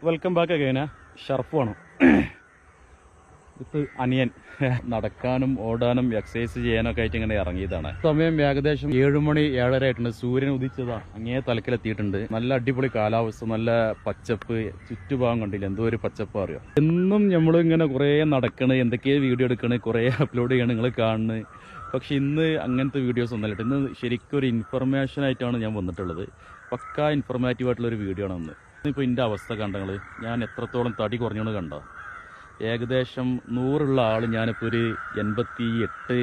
Welcome back അഗൈന. ഷർഫാണ് ഇത് അനിയൻ. നടക്കാനും ഓടാനും എക്സസൈസ് ചെയ്യാനൊക്കെ ആയിട്ട് ഇങ്ങനെ ഇറങ്ങിയതാണ്. സമയം ഏകദേശം 7 മണി 7:30 ആയിട്ടുണ്ട്. സൂര്യൻ ഉദിച്ചതാ അങ്ങേ തലക്കിലെത്തിയിട്ടുണ്ട്. നല്ല അടിപൊളി കാലാവസ്ഥ, നല്ല പച്ചപ്പ്, ചുറ്റുഭാഗം കണ്ടില്ല എന്തോ ഒരു പച്ചപ്പ് അറിയോ. എന്നും നമ്മൾ ഇങ്ങനെ കുറേ നടക്കണ്, എന്തൊക്കെയോ വീഡിയോ എടുക്കണ്, കുറേ അപ്ലോഡ് ചെയ്യണം, നിങ്ങൾ കാണുന്നത്. പക്ഷെ ഇന്ന് അങ്ങനത്തെ വീഡിയോസ് ഒന്നല്ല. ഇന്ന് ശരിക്കും ഒരു ഇൻഫർമേഷൻ ആയിട്ടാണ് ഞാൻ വന്നിട്ടുള്ളത്. പക്കാ ഇൻഫർമേറ്റീവ് ആയിട്ടുള്ളൊരു വീഡിയോ ആണ് ഇന്ന്. ഇപ്പോൾ എൻ്റെ അവസ്ഥ കണ്ടങ്ങൾ, ഞാൻ എത്രത്തോളം തടി കുറഞ്ഞോന്ന് കണ്ടോ. ഏകദേശം 100 ആൾ ഞാനിപ്പോൾ ഒരു 88,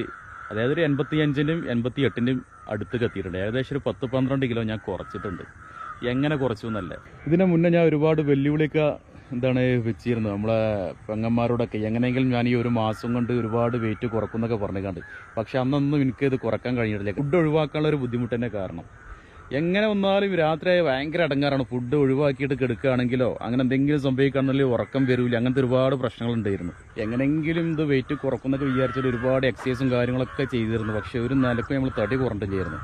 അതായത് ഒരു 85-ൻ്റെയും 88-ൻ്റെയും അടുത്തേക്ക് എത്തിയിട്ടുണ്ട്. ഏകദേശം ഒരു 10-12 കിലോ ഞാൻ കുറച്ചിട്ടുണ്ട്. എങ്ങനെ കുറച്ചു എന്നല്ല, ഇതിന് മുന്നേ ഞാൻ ഒരുപാട് വെല്ലുവിളിയൊക്കെ വെച്ചിരുന്നു നമ്മളെ പെങ്ങന്മാരോടൊക്കെ. എങ്ങനെയെങ്കിലും ഞാൻ ഈ ഒരു മാസം കൊണ്ട് ഒരുപാട് വെയിറ്റ് കുറക്കുന്നൊക്കെ പറഞ്ഞുകൊണ്ട്. പക്ഷെ അന്നൊന്നും എനിക്കിത് കുറക്കാൻ കഴിഞ്ഞിട്ടില്ല. ഫുഡ് ഒഴിവാക്കാനുള്ള ഒരു ബുദ്ധിമുട്ട് തന്നെ കാരണം. എങ്ങനെ വന്നാലും രാത്രിയായി ഭയങ്കര അടങ്ങാറാണ്. ഫുഡ് ഒഴിവാക്കിയിട്ട് കിടക്കുകയാണെങ്കിലോ അങ്ങനെ എന്തെങ്കിലും സംഭവിക്കുകയാണെങ്കിലോ ഉറക്കം വരില്ല. അങ്ങനത്തെ ഒരുപാട് പ്രശ്നങ്ങളുണ്ടായിരുന്നു. എങ്ങനെയെങ്കിലും ഇത് വെയിറ്റ് കുറക്കുന്നൊക്കെ വിചാരിച്ചിട്ട് ഒരുപാട് എക്സസൈസും കാര്യങ്ങളൊക്കെ ചെയ്തിരുന്നു. പക്ഷെ ഒരു നിലക്കും നമ്മൾ തടി കുറഞ്ഞില്ലായിരുന്നു.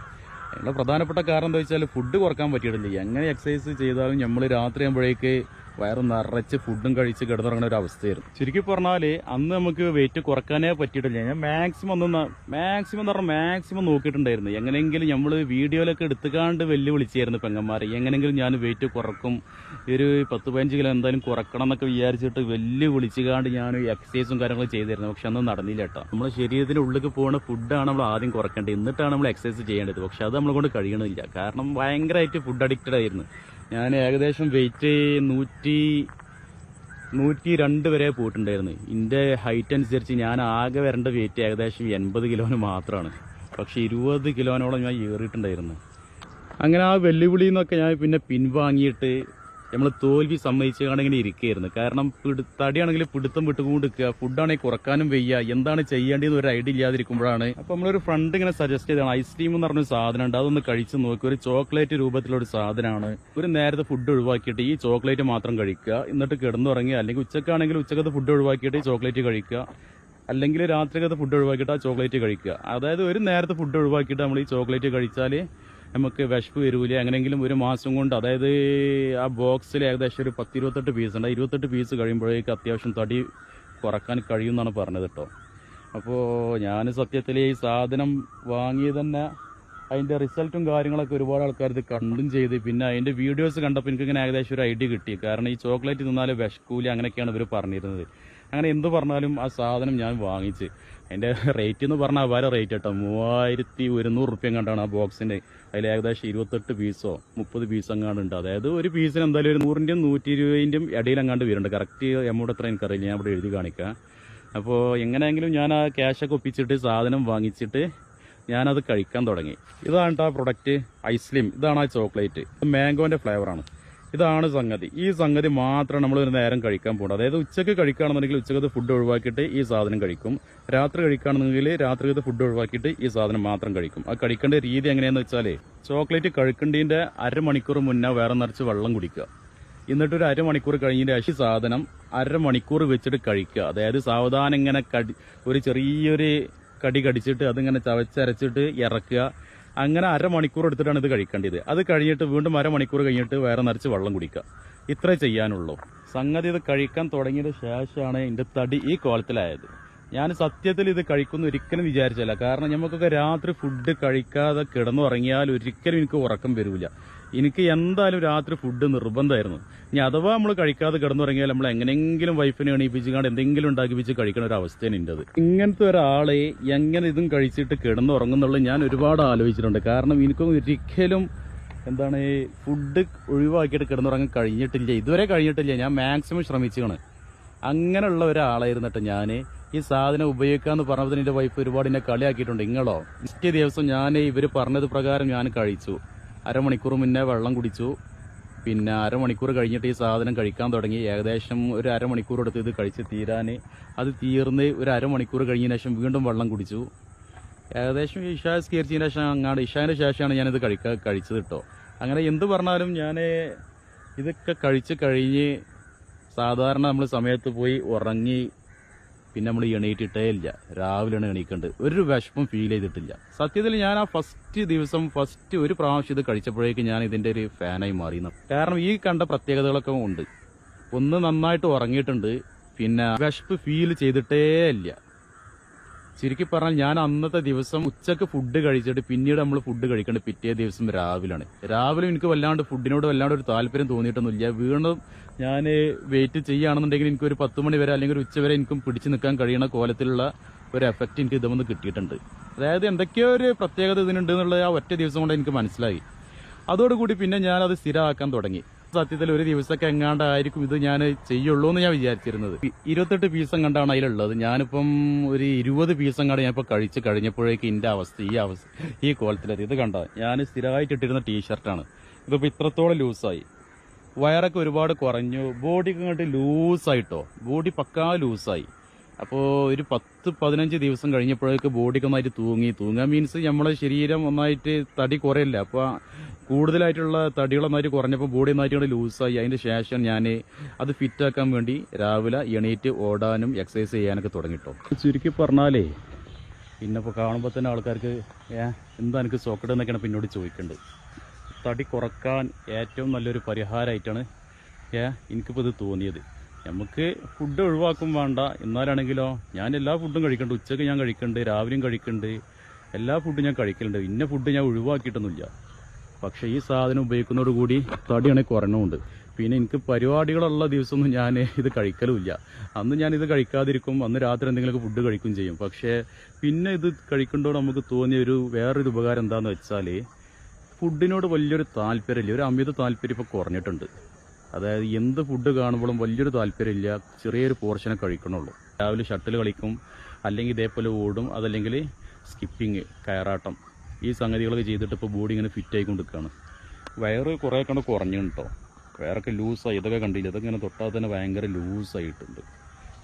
അതിനുള്ള പ്രധാനപ്പെട്ട കാരണം എന്താ വെച്ചാൽ ഫുഡ് കുറക്കാൻ പറ്റിയിട്ടില്ല. എങ്ങനെ എക്സസൈസ് ചെയ്താലും നമ്മൾ രാത്രി ആകുമ്പോഴേക്ക് വയറ് നിറച്ച് ഫുഡും കഴിച്ച് കിടന്നുറങ്ങുന്ന ഒരു അവസ്ഥയായിരുന്നു. ചുരുക്കി പറഞ്ഞാൽ അന്ന് നമുക്ക് വെയിറ്റ് കുറക്കാനേ പറ്റിയിട്ടില്ല. ഞാൻ മാക്സിമം നോക്കിയിട്ടുണ്ടായിരുന്നു. എങ്ങനെയെങ്കിലും നമ്മൾ വീഡിയോയിലൊക്കെ എടുത്തുകാണ്ട് വെല്ലുവിളിച്ചായിരുന്നു പെങ്ങന്മാരെ. എങ്ങനെയെങ്കിലും ഞാൻ വെയിറ്റ് കുറക്കും, ഒരു 10-15 കിലോ എന്തായാലും കുറക്കണം എന്നൊക്കെ വിചാരിച്ചിട്ട് വെല്ലുവിളിച്ചുകാണ്ട് ഞാൻ എക്സസൈസും കാര്യങ്ങളും ചെയ്തിരുന്നു. പക്ഷെ അന്ന് നടന്നില്ല കേട്ടോ. നമ്മുടെ ശരീരത്തിന് ഉള്ളിലേക്ക് പോകുന്ന ഫുഡാണ് നമ്മൾ ആദ്യം കുറക്കേണ്ടത്, എന്നിട്ടാണ് നമ്മൾ എക്സസൈസ് ചെയ്യേണ്ടത്. പക്ഷെ അത് നമ്മളെ കൊണ്ട് കഴിയണില്ല. കാരണം ഭയങ്കരമായിട്ട് ഫുഡ് അഡിക്റ്റഡ് ആയിരുന്നു ഞാൻ. ഏകദേശം വെയിറ്റ് 102 വരെ പോയിട്ടുണ്ടായിരുന്നു. എൻ്റെ ഹൈറ്റ് അനുസരിച്ച് ഞാൻ ആകെ വരേണ്ട വെയിറ്റ് ഏകദേശം 80 കിലോന് മാത്രമാണ്. പക്ഷെ 20 കിലോനോളം ഞാൻ ഏറിയിട്ടുണ്ടായിരുന്നു. അങ്ങനെ ആ വെല്ലുവിളിയിൽ നിന്നൊക്കെ ഞാൻ പിന്നെ പിൻവാങ്ങിയിട്ട് നമ്മൾ തോൽവി സമ്മതിച്ചുകൊണ്ട് ഇങ്ങനെ ഇരിക്കുകയായിരുന്നു. കാരണം തടിയാണെങ്കിൽ പിടുത്തം വിട്ടുകൊണ്ടിരിക്കുക, ഫുഡാണെങ്കിൽ കുറക്കാനും വയ്യ, എന്താണ് ചെയ്യേണ്ടതെന്ന് ഒരു ഐഡിയ ഇല്ലാതിരിക്കുമ്പോഴാണ് അപ്പോൾ നമ്മളൊരു ഫ്രണ്ട് ഇങ്ങനെ സജസ്റ്റ് ചെയ്താണ്. ഐസ്ക്രീം എന്ന് പറഞ്ഞൊരു സാധനം ഉണ്ട്, അതൊന്ന് കഴിച്ച് നോക്കി. ഒരു ചോക്ലേറ്റ് രൂപത്തിലൊരു സാധനമാണ്. ഒരു നേരത്തെ ഫുഡ് ഒഴിവാക്കിയിട്ട് ഈ ചോക്ലേറ്റ് മാത്രം കഴിക്കുക, എന്നിട്ട് കിടന്നുറങ്ങുക. അല്ലെങ്കിൽ ഉച്ചക്കാണെങ്കിൽ ഉച്ചക്കത്തെ ഫുഡ് ഒഴിവാക്കിയിട്ട് ചോക്ലേറ്റ് കഴിക്കുക, അല്ലെങ്കിൽ രാത്രിക്കത്തെ ഫുഡ് ഒഴിവാക്കിയിട്ട് ആ ചോക്ലേറ്റ് കഴിക്കുക. അതായത് ഒരു നേരത്തെ ഫുഡ് ഒഴിവാക്കിയിട്ട് നമ്മൾ ഈ ചോക്ലേറ്റ് കഴിച്ചാൽ നമുക്ക് വിശപ്പ് വരൂല. എങ്ങനെയെങ്കിലും ഒരു മാസം കൊണ്ട്, അതായത് ആ ബോക്സിൽ ഏകദേശം ഒരു 10-28 പീസ് ഉണ്ട്. 28 പീസ് കഴിയുമ്പോഴേക്ക് അത്യാവശ്യം തടി കുറക്കാൻ കഴിയുമെന്നാണ് പറഞ്ഞത് കേട്ടോ. അപ്പോൾ ഞാൻ സത്യത്തിൽ ഈ സാധനം വാങ്ങി തന്നെ അതിൻ്റെ റിസൾട്ടും കാര്യങ്ങളൊക്കെ ഒരുപാട് ആൾക്കാർ ഇത് കണ്ടും ചെയ്ത്, പിന്നെ അതിൻ്റെ വീഡിയോസ് കണ്ടപ്പോൾ എനിക്കിങ്ങനെ ഏകദേശം ഒരു ഐഡിയ കിട്ടി. കാരണം ഈ ചോക്ലേറ്റ് തിന്നാൽ വിശക്കൂല അങ്ങനെയൊക്കെയാണ് ഇവർ പറഞ്ഞിരുന്നത്. അങ്ങനെ എന്ത് പറഞ്ഞാലും ആ സാധനം ഞാൻ വാങ്ങിച്ച്. അതിൻ്റെ റേറ്റ് എന്ന് പറഞ്ഞാൽ വേറെ റേറ്റ് കേട്ടോ. 3100 റുപ്യ കണ്ടാണ് ആ ബോക്സിൻ്റെ. അതിൽ ഏകദേശം 28 പീസോ 30 പീസോ എങ്ങാണ്ട് ഉണ്ട്. അതായത് ഒരു പീസിന് എന്തായാലും ഒരു 100-ൻ്റെയും 120-ൻ്റെയും ഇടയിൽ എങ്ങാണ്ട് വരുന്നുണ്ട്. കറക്റ്റ് എമൗണ്ട് എത്ര എനിക്കറിയില്ല, ഞാൻ ഇവിടെ എഴുതി കാണിക്കാം. അപ്പോൾ എങ്ങനെയെങ്കിലും ഞാൻ ആ ക്യാഷൊക്കെ ഒപ്പിച്ചിട്ട് സാധനം വാങ്ങിച്ചിട്ട് ഞാനത് കഴിക്കാൻ തുടങ്ങി. ഇതാണ് ആ പ്രൊഡക്റ്റ് ഐസ്ലിം. ഇതാണ് ആ ചോക്ലേറ്റ്, മാംഗോൻ്റെ ഫ്ലേവറാണ്. ഇതാണ് സംഗതി. ഈ സംഗതി മാത്രം നമ്മൾ ഒരു നേരം കഴിക്കാൻ പോകുന്നത്. അതായത് ഉച്ചക്ക് കഴിക്കുകയാണെന്നുണ്ടെങ്കിൽ ഉച്ചക്കത്തെ ഫുഡ് ഒഴിവാക്കിയിട്ട് ഈ സാധനം കഴിക്കും. രാത്രി കഴിക്കുകയാണെന്നുണ്ടെങ്കിൽ രാത്രിക്കത്തെ ഫുഡ് ഒഴിവാക്കിയിട്ട് ഈ സാധനം മാത്രം കഴിക്കും. ആ കഴിക്കേണ്ട രീതി എങ്ങനെയാണെന്ന് വെച്ചാൽ ചോക്ലേറ്റ് കഴിക്കേണ്ടതിൻ്റെ അരമണിക്കൂർ മുന്നേ വേറെ നിറച്ച് വെള്ളം കുടിക്കുക. എന്നിട്ടൊരു അരമണിക്കൂർ കഴിഞ്ഞതിൻ്റെ ഈ സാധനം അരമണിക്കൂർ വെച്ചിട്ട് കഴിക്കുക. അതായത് സാവധാനം ഇങ്ങനെ ഒരു ചെറിയൊരു കടി കടിച്ചിട്ട് അതിങ്ങനെ ചവച്ചരച്ചിട്ട് ഇറക്കുക. അങ്ങനെ അരമണിക്കൂർ എടുത്തിട്ടാണ് ഇത് കഴിക്കേണ്ടത്. അത് കഴിഞ്ഞിട്ട് വീണ്ടും അരമണിക്കൂർ കഴിഞ്ഞിട്ട് വേറെ നിറച്ച് വെള്ളം കുടിക്കുക. ഇത്രേ ചെയ്യാനുള്ളൂ. സംഗതി ഇത് കഴിക്കാൻ തുടങ്ങിയതിന് ശേഷമാണ് എൻ്റെ തടി ഈ കോലത്തിലായത്. ഞാൻ സത്യത്തിൽ ഇത് കഴിക്കുമെന്ന് ഒരിക്കലും വിചാരിച്ചില്ല. കാരണം നമുക്കൊക്കെ രാത്രി ഫുഡ് കഴിക്കാതെ കിടന്നുറങ്ങിയാൽ ഒരിക്കലും എനിക്ക് ഉറക്കം വരില്ല. എനിക്ക് എന്തായാലും രാത്രി ഫുഡ് നിർബന്ധമായിരുന്നു. ഇനി അഥവാ നമ്മൾ കഴിക്കാതെ കിടന്നുറങ്ങിയാൽ നമ്മൾ എങ്ങനെയെങ്കിലും വൈഫിനെ എണീപ്പിച്ചുകൊണ്ട് എന്തെങ്കിലും ഉണ്ടാക്കിപ്പിച്ച് കഴിക്കുന്ന ഒരു അവസ്ഥയാണ് എൻ്റെത്. ഇങ്ങനത്തെ ഒരാളെ എങ്ങനെ ഇതും കഴിച്ചിട്ട് കിടന്നുറങ്ങുന്നുള്ളത് ഞാൻ ഒരുപാട് ആലോചിച്ചിട്ടുണ്ട്. കാരണം എനിക്കും ഒരിക്കലും ഫുഡ് ഒഴിവാക്കിയിട്ട് കിടന്നുറങ്ങാൻ കഴിഞ്ഞിട്ടില്ല, ഇതുവരെ കഴിഞ്ഞിട്ടില്ല. ഞാൻ മാക്സിമം ശ്രമിച്ചാണ്. അങ്ങനെയുള്ള ഒരാളായിരുന്നിട്ട് ഞാൻ ഈ സാധനം ഉപയോഗിക്കാന്ന് പറഞ്ഞപ്പോൾ എൻ്റെ വൈഫ് ഒരുപാട് എന്നെ കളിയാക്കിയിട്ടുണ്ട്. നിങ്ങളോ? പിറ്റേ ദിവസം ഞാൻ ഇവർ പറഞ്ഞത് പ്രകാരം ഞാൻ കഴിച്ചു. അരമണിക്കൂർ മുന്നേ വെള്ളം കുടിച്ചു. പിന്നെ അരമണിക്കൂർ കഴിഞ്ഞിട്ട് ഈ സാധനം കഴിക്കാൻ തുടങ്ങി. ഏകദേശം ഒരു അരമണിക്കൂർ എടുത്ത് ഇത് കഴിച്ച് തീരാൻ. അത് തീർന്ന് ഒരു അരമണിക്കൂർ കഴിഞ്ഞതിന് ശേഷം വീണ്ടും വെള്ളം കുടിച്ചു. ഏകദേശം ഇഷാ സ്കീർച്ചതിന് ശേഷം അങ്ങാണ്ട് ഇഷാൻ്റെ ശേഷമാണ് ഞാനിത് കഴിച്ചത് കേട്ടോ. അങ്ങനെ എന്ത് പറഞ്ഞാലും ഞാൻ ഇതൊക്കെ കഴിച്ച് കഴിഞ്ഞ് സാധാരണ നമ്മൾ സമയത്ത് പോയി ഉറങ്ങി പിന്നെ നമ്മൾ എണീറ്റിട്ടേ ഇല്ല. രാവിലെയാണ് എണീക്കേണ്ടത്. ഒരു വിഷമം ഫീൽ ചെയ്തിട്ടില്ല. സത്യത്തിൽ ഞാൻ ആ ഫസ്റ്റ് ഒരു പ്രാവശ്യം ഇത് കഴിച്ചപ്പോഴേക്ക് ഞാൻ ഇതിൻ്റെ ഒരു ഫാനായി മാറിയെന്ന്. കാരണം ഈ കണ്ട പ്രത്യേകതകളൊക്കെ ഉണ്ട്. ഒന്ന് നന്നായിട്ട് ഉറങ്ങിയിട്ടുണ്ട്, പിന്നെ വിശപ്പ് ഫീൽ ചെയ്തിട്ടേ ഇല്ല. ശരിക്കും പറഞ്ഞാൽ ഞാൻ അന്നത്തെ ദിവസം ഉച്ചക്ക് ഫുഡ് കഴിച്ചിട്ട് പിന്നീട് നമ്മൾ ഫുഡ് കഴിക്കേണ്ടത് പിറ്റേ ദിവസം രാവിലെയാണ്. രാവിലെ എനിക്ക് ഫുഡിനോട് വല്ലാണ്ട് ഒരു താല്പര്യം തോന്നിയിട്ടൊന്നുമില്ല. വീണ്ടും ഞാൻ വെയിറ്റ് ചെയ്യുകയാണെന്നുണ്ടെങ്കിൽ എനിക്കൊരു 10 മണി വരെ അല്ലെങ്കിൽ ഒരു ഉച്ച വരെ എനിക്കും പിടിച്ചു നിൽക്കാൻ കഴിയുന്ന കോലത്തിലുള്ള ഒരു എഫക്റ്റ് എനിക്ക് ഇതൊന്ന് കിട്ടിയിട്ടുണ്ട്. അതായത് എന്തൊക്കെയോ ഒരു പ്രത്യേകത ഇതിനുണ്ട് എന്നുള്ളത് ആ ഒറ്റ ദിവസം കൊണ്ട് എനിക്ക് മനസ്സിലായി. അതോടുകൂടി പിന്നെ ഞാനത് സ്ഥിരമാക്കാൻ തുടങ്ങി. സത്യത്തിൽ ഒരു ദിവസമൊക്കെ എങ്ങാണ്ടായിരിക്കും ഇത് ഞാൻ ചെയ്യുള്ളൂ എന്ന് ഞാൻ വിചാരിച്ചിരുന്നത്. 28 പീസ് എങ്ങാണ്ടാണ് അതിലുള്ളത്. ഞാനിപ്പം ഒരു 20 പീസ് എങ്ങാണ്ട് ഞാനിപ്പോൾ കഴിച്ച് കഴിഞ്ഞപ്പോഴേക്ക് എൻ്റെ ഈ കോലത്തിലെത്തി. ഇത് കണ്ടോ, ഞാൻ സ്ഥിരമായിട്ട് ഇട്ടിരുന്ന ടീഷർട്ടാണ്. ഇതിപ്പോൾ ഇത്രത്തോളം ലൂസായി. വയറൊക്കെ ഒരുപാട് കുറഞ്ഞു. ബോഡിക്ക് ഇങ്ങോട്ട് ലൂസായിട്ടോ, ബോഡി പക്കാ ലൂസായി. അപ്പോൾ ഒരു 10-15 ദിവസം കഴിഞ്ഞപ്പോഴേക്ക് ബോഡിക്ക് ഒന്നായിട്ട് തൂങ്ങാൻ മീൻസ് നമ്മളെ ശരീരം ഒന്നായിട്ട് തടി കുറയില്ല. അപ്പോൾ കൂടുതലായിട്ടുള്ള തടികളൊന്നായിട്ട് കുറഞ്ഞപ്പോൾ ബോഡി ഒന്നായിട്ട് ലൂസായി. അതിൻ്റെ ശേഷം ഞാൻ അത് ഫിറ്റാക്കാൻ വേണ്ടി രാവിലെ എണീറ്റ് ഓടാനും എക്സസൈസ് ചെയ്യാനൊക്കെ തുടങ്ങിട്ടോ. ചുരുക്കി പറഞ്ഞാലേ പിന്നെ ഇപ്പോൾ കാണുമ്പോൾ തന്നെ ആൾക്കാർക്ക് എന്താ എനിക്ക് സോക്കറ്റ് എന്നൊക്കെയാണ് പിന്നോട് ചോദിക്കേണ്ടത്. തടി കുറക്കാൻ ഏറ്റവും നല്ലൊരു പരിഹാരമായിട്ടാണ് എനിക്കിപ്പോൾ ഇത് തോന്നിയത്. നമുക്ക് ഫുഡ് ഒഴിവാക്കും വേണ്ട, എന്നാലാണെങ്കിലോ ഞാൻ എല്ലാ ഫുഡും കഴിക്കുന്നുണ്ട്. ഉച്ചയ്ക്ക് ഞാൻ കഴിക്കുന്നുണ്ട്, രാവിലെയും കഴിക്കുന്നുണ്ട്, എല്ലാ ഫുഡും ഞാൻ കഴിക്കലുണ്ട്. ഇന്ന ഫുഡ് ഞാൻ ഒഴിവാക്കിയിട്ടൊന്നുമില്ല. പക്ഷേ ഈ സാധനം ഉപയോഗിക്കുന്നതോടുകൂടി തടിയാണെങ്കിൽ കുറഞ്ഞുണ്ട്. പിന്നെ എനിക്ക് പരിപാടികളുള്ള ദിവസമൊന്നും ഞാൻ ഇത് കഴിക്കലുമില്ല. അന്ന് ഞാനിത് കഴിക്കാതിരിക്കും, അന്ന് രാത്രി എന്തെങ്കിലുമൊക്കെ ഫുഡ് കഴിക്കുകയും ചെയ്യും. പക്ഷേ പിന്നെ ഇത് കഴിക്കുമ്പോൾ നമുക്ക് തോന്നിയ വേറൊരു ഉപകാരം എന്താണെന്ന് വെച്ചാൽ ഫുഡിനോട് വലിയൊരു താല്പര്യമില്ല, ഒരു അമിത താല്പര്യം ഇപ്പോൾ കുറഞ്ഞിട്ടുണ്ട്. അതായത് എന്ത് ഫുഡ് കാണുമ്പോഴും വലിയൊരു താല്പര്യമില്ല, ചെറിയൊരു പോർഷനെ കഴിക്കണുള്ളൂ. രാവിലെ ഷട്ടിൽ കളിക്കും, അല്ലെങ്കിൽ ഇതേപോലെ ഓടും, അതല്ലെങ്കിൽ സ്കിപ്പിങ്, കയറാട്ടം, ഈ സംഗതികളൊക്കെ ചെയ്തിട്ട് ഇപ്പോൾ ബോഡി ഇങ്ങനെ ഫിറ്റ് ആയിക്കൊണ്ടിരിക്കുകയാണ്. വയറ് കുറേ കണ്ട് കുറഞ്ഞു കേട്ടോ. വയറൊക്കെ ലൂസായി. ഇതൊക്കെ കണ്ടില്ല, ഇതൊക്കെ ഇങ്ങനെ തൊട്ടാൽ തന്നെ ഭയങ്കര ലൂസായിട്ടുണ്ട്.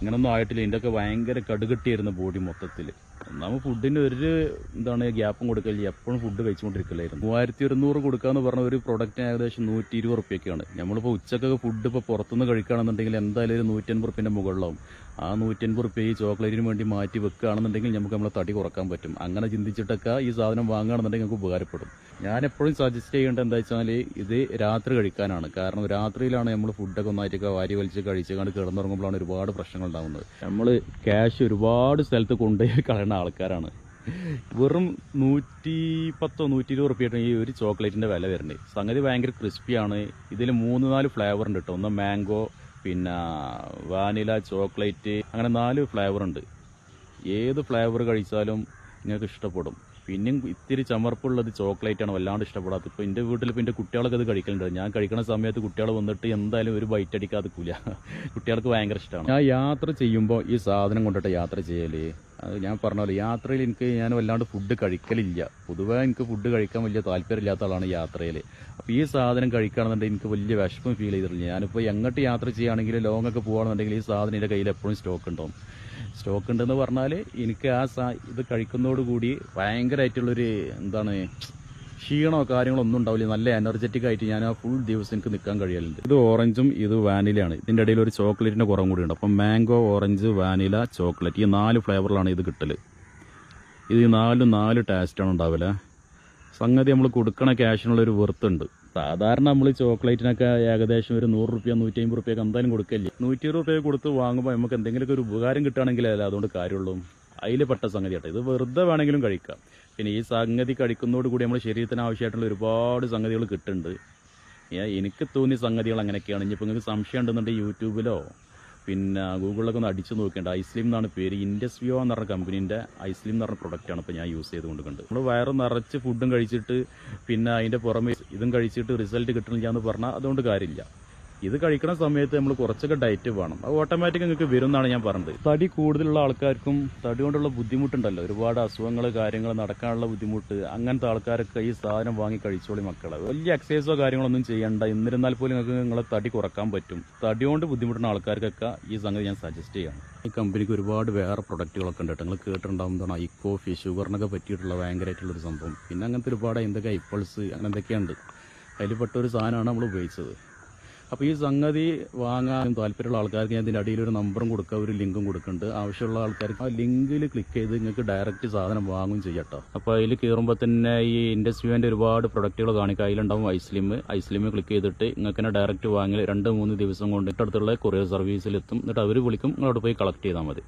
ഇങ്ങനൊന്നും ആയിട്ടില്ല. ഇതിൻ്റെയൊക്കെ ഭയങ്കര കടുകട്ടിയായിരുന്നു ബോഡി മൊത്തത്തിൽ. ഒന്നാമത് ഫുഡിന് ഗ്യാപ്പും കൊടുക്കില്ല, എപ്പോഴും ഫുഡ് കഴിച്ചുകൊണ്ടിരിക്കില്ലായിരുന്നു. 3100 കൊടുക്കാന്ന് പറഞ്ഞ ഒരു പ്രൊഡക്റ്റിന് ഏകദേശം 120 റുപ്യൊക്കെയാണ്. നമ്മളിപ്പോൾ ഉച്ചക്കൊക്കെ ഫുഡ് ഇപ്പോൾ പുറത്തുനിന്ന് കഴിക്കുകയാണെന്നുണ്ടെങ്കിൽ എന്തായാലും ഒരു 150 റുപ്യൻ്റെ മുകളിലാവും. ആ 150 റുപ്യ ഈ ചോക്ലേറ്റിന് വേണ്ടി മാറ്റി വെക്കുകയാണെന്നുണ്ടെങ്കിൽ നമുക്ക് നമ്മളെ തടി കുറക്കാൻ പറ്റും. അങ്ങനെ ചിന്തിച്ചിട്ടൊക്കെ ഈ സാധനം വാങ്ങുകയാണെന്നുണ്ടെങ്കിൽ നമുക്ക് ഉപകാരപ്പെടും. ഞാൻ എപ്പോഴും സജസ്റ്റ് ചെയ്യേണ്ടത് എന്താ വെച്ചാൽ ഇത് രാത്രി കഴിക്കാനാണ്. കാരണം രാത്രിയിലാണ് നമ്മൾ ഫുഡൊക്കെ ഒന്നായിട്ടൊക്കെ വാരി വലിച്ച് കഴിച്ചുകൊണ്ട് കിടന്നുറങ്ങുമ്പോഴാണ് ഒരുപാട് പ്രശ്നങ്ങൾ ഉണ്ടാകുന്നത്. നമ്മൾ ക്യാഷ് ഒരുപാട് സ്ഥലത്ത് കൊണ്ടുപോയി കളയുന്ന ആൾക്കാരാണ്. വെറും 110-120 റുപ്യാണ് ഈ ഒരു ചോക്ലേറ്റിൻ്റെ വില വരുന്നത്. സംഗതി ഭയങ്കര ക്രിസ്പിയാണ്. ഇതിൽ 3-4 ഫ്ലേവർ ഉണ്ട് കേട്ടോ. ഒന്ന് മാംഗോ, പിന്നെ വാനില, ചോക്ലേറ്റ്, അങ്ങനെ 4 ഫ്ലേവർ ഉണ്ട്. ഏത് ഫ്ലേവർ കഴിച്ചാലും നിങ്ങൾക്ക് ഇഷ്ടപ്പെടും. പിന്നെയും ഇത്തിരി ചമർപ്പുള്ളത് ചോക്ലേറ്റാണ് വല്ലാണ്ട് ഇഷ്ടപ്പെടാത്തത്. ഇപ്പോൾ എൻ്റെ വീട്ടിൽ ഇപ്പോൾ എൻ്റെ കുട്ടികളൊക്കെ അത് കഴിക്കലുണ്ട്. ഞാൻ കഴിക്കുന്ന സമയത്ത് കുട്ടികൾ വന്നിട്ട് എന്തായാലും ഒരു ബൈറ്റ് അടിക്കാതിരിക്കില്ല. കുട്ടികൾക്ക് ഭയങ്കര ഇഷ്ടമാണ്. ഞാൻ യാത്ര ചെയ്യുമ്പോൾ ഈ സാധനം കൊണ്ടിട്ട് യാത്ര ചെയ്യൽ, അത് ഞാൻ പറഞ്ഞ പോലെ യാത്രയിൽ ഞാൻ വല്ലാണ്ട് ഫുഡ് കഴിക്കലില്ല. പൊതുവേ എനിക്ക് ഫുഡ് കഴിക്കാൻ വലിയ താല്പര്യമില്ലാത്ത ആളാണ് യാത്രയിൽ. അപ്പോൾ ഈ സാധനം കഴിക്കുകയാണെന്നുണ്ടെങ്കിൽ എനിക്ക് വലിയ വിഷമം ഫീൽ ചെയ്തിട്ടില്ല. ഞാനിപ്പോൾ എങ്ങോട്ട് യാത്ര ചെയ്യുകയാണെങ്കിൽ ലോങ്ങൊക്കെ പോകുകയാണെന്നുണ്ടെങ്കിൽ ഈ സാധനം എൻ്റെ കയ്യിൽ എപ്പോഴും സ്റ്റോക്ക് ഉണ്ടാവും. സ്റ്റോക്ക് ഉണ്ടെന്ന് പറഞ്ഞാൽ എനിക്ക് ഇത് കഴിക്കുന്നതോടുകൂടി ഭയങ്കരമായിട്ടുള്ളൊരു ക്ഷീണമോ കാര്യങ്ങളോ ഒന്നും ഉണ്ടാവില്ല. നല്ല എനർജറ്റിക് ആയിട്ട് ഞാൻ ആ ഫുൾ ദിവസം എനിക്ക് നിൽക്കാൻ കഴിയലുണ്ട്. ഇത് ഓറഞ്ചും ഇത് വാനിലയാണ്. ഇതിൻ്റെ ഇടയിൽ ഒരു ചോക്ലേറ്റിൻ്റെ കുറവും കൂടി ഉണ്ട്. അപ്പം മാംഗോ, ഓറഞ്ച്, വാനില, ചോക്ലേറ്റ്, ഈ 4 ഫ്ലേവറിലാണ് ഇത് കിട്ടൽ. ഇത് 4 ടേസ്റ്റാണ് ഉണ്ടാവില്ല. സംഗതി നമ്മൾ കൊടുക്കണ ക്യാഷിനുള്ളൊരു വെറുത്തുണ്ട്. സാധാരണ നമ്മൾ ചോക്ലേറ്റിനൊക്കെ ഏകദേശം ഒരു 100 റുപ്യ 150 റുപ്യൊക്കെ എന്തായാലും കൊടുക്കില്ലേ. 120 റുപ്യ കൊടുത്ത് വാങ്ങുമ്പോൾ നമുക്ക് എന്തെങ്കിലുമൊക്കെ ഒരു ഉപകാരം കിട്ടുകയാണെങ്കിലല്ല അതുകൊണ്ട് കാര്യമുള്ളൂ. അതിൽ പെട്ട സംഗതി ആട്ടെ. ഇത് വെറുതെ വേണമെങ്കിലും കഴിക്കാം. പിന്നെ ഈ സംഗതി കഴിക്കുന്നതോടുകൂടി നമ്മുടെ ശരീരത്തിന് ആവശ്യമായിട്ടുള്ള ഒരുപാട് സംഗതികൾ കിട്ടുന്നുണ്ട്. എനിക്ക് തോന്നിയ സംഗതികൾ അങ്ങനെയൊക്കെയാണ്. ഇനിയിപ്പോൾ നിങ്ങൾക്ക് സംശയം ഉണ്ടെന്നുണ്ടെങ്കിൽ യൂട്യൂബിലോ പിന്നെ ഗൂഗിളിലൊക്കെ ഒന്ന് അടിച്ചു നോക്കേണ്ട. ഐസ്ലിം എന്നാണ് പേര്. ഇൻഡസ്വിയോ എന്ന് പറഞ്ഞ കമ്പനീൻ്റെ ഐസ്ലിം എന്ന് പറഞ്ഞ പ്രൊഡക്റ്റാണ് ഇപ്പോൾ ഞാൻ യൂസ് ചെയ്തുകൊണ്ടിരിക്കുന്നത്. നമ്മൾ വയറ് നിറച്ച് ഫുഡും കഴിച്ചിട്ട് പിന്നെ അതിൻ്റെ പുറമെ ഇതും കഴിച്ചിട്ട് റിസൾട്ട് കിട്ടണില്ല എന്ന് പറഞ്ഞാൽ അതുകൊണ്ട് കാര്യമില്ല. ഇത് കഴിക്കുന്ന സമയത്ത് നമ്മൾ കുറച്ചൊക്കെ ഡയറ്റ് വേണം. അത് ഓട്ടോമാറ്റിക് നിങ്ങൾക്ക് വരും എന്നാണ് ഞാൻ പറഞ്ഞത്. തടി കൂടുതലുള്ള ആൾക്കാർക്കും തടി കൊണ്ടുള്ള ബുദ്ധിമുട്ടുണ്ടല്ലോ, ഒരുപാട് അസുഖങ്ങൾ കാര്യങ്ങൾ നടക്കാനുള്ള ബുദ്ധിമുട്ട്, അങ്ങനത്തെ ആൾക്കാരൊക്കെ ഈ സാധനം വാങ്ങി കഴിച്ചോളി മക്കളെ. വലിയ എക്സസൈസോ കാര്യങ്ങളൊന്നും ചെയ്യണ്ട. എന്നിരുന്നാൽ പോലും നിങ്ങൾക്ക് നിങ്ങളെ തടി കുറക്കാൻ പറ്റും. തടി കൊണ്ട് ബുദ്ധിമുട്ടുന്ന ആൾക്കാർക്കൊക്കെ ഈ സംഗതി ഞാൻ സജസ്റ്റ് ചെയ്യാണ്. ഈ കമ്പനിക്ക് ഒരുപാട് വേറെ പ്രൊഡക്റ്റുകളൊക്കെ ഉണ്ട്. നിങ്ങൾ കേട്ടിട്ടുണ്ടാകുന്നതാണ് ഐ കോഫി, ഷുഗറിനൊക്കെ പറ്റിയിട്ടുള്ള ഭയങ്കരമായിട്ടുള്ളൊരു സംഭവം. പിന്നെ അങ്ങനത്തെ ഒരുപാട് എന്തൊക്കെ ഇപ്പൾസ് അങ്ങനെ എന്തൊക്കെയുണ്ട്. അതിൽ പെട്ട ഒരു സാധനമാണ് നമ്മൾ ഉപയോഗിച്ചത്. അപ്പോൾ ഈ സംഗതി വാങ്ങാൻ താല്പര്യമുള്ള ആൾക്കാർക്ക് ഞാൻ ഇതിൻ്റെ അടിയിൽ ഒരു നമ്പറും കൊടുക്കുക, ഒരു ലിങ്കും കൊടുക്കുന്നുണ്ട്. ആവശ്യമുള്ള ആൾക്കാർക്ക് ആ ലിങ്കിൽ ക്ലിക്ക് ചെയ്ത് നിങ്ങൾക്ക് ഡയറക്റ്റ് സാധനം വാങ്ങും ചെയ്യട്ടോ. അപ്പോൾ അതിൽ കയറുമ്പോൾ തന്നെ ഈ ഇൻഡസ്ട്രിയുടെ ഒരുപാട് പ്രൊഡക്റ്റുകൾ കാണിക്കുക. അതിലുണ്ടാവും ഐസ്ലിം ക്ലിക്ക് ചെയ്തിട്ട് നിങ്ങൾക്ക് തന്നെ ഡയറക്റ്റ് വാങ്ങി 2-3 ദിവസം കൊണ്ട് അടുത്തുള്ള കൊറിയർ സർവീസിലെത്തും. എന്നിട്ട് അവർ വിളിക്കും, നിങ്ങളോട് പോയി കളക്ട് ചെയ്താൽ മതി.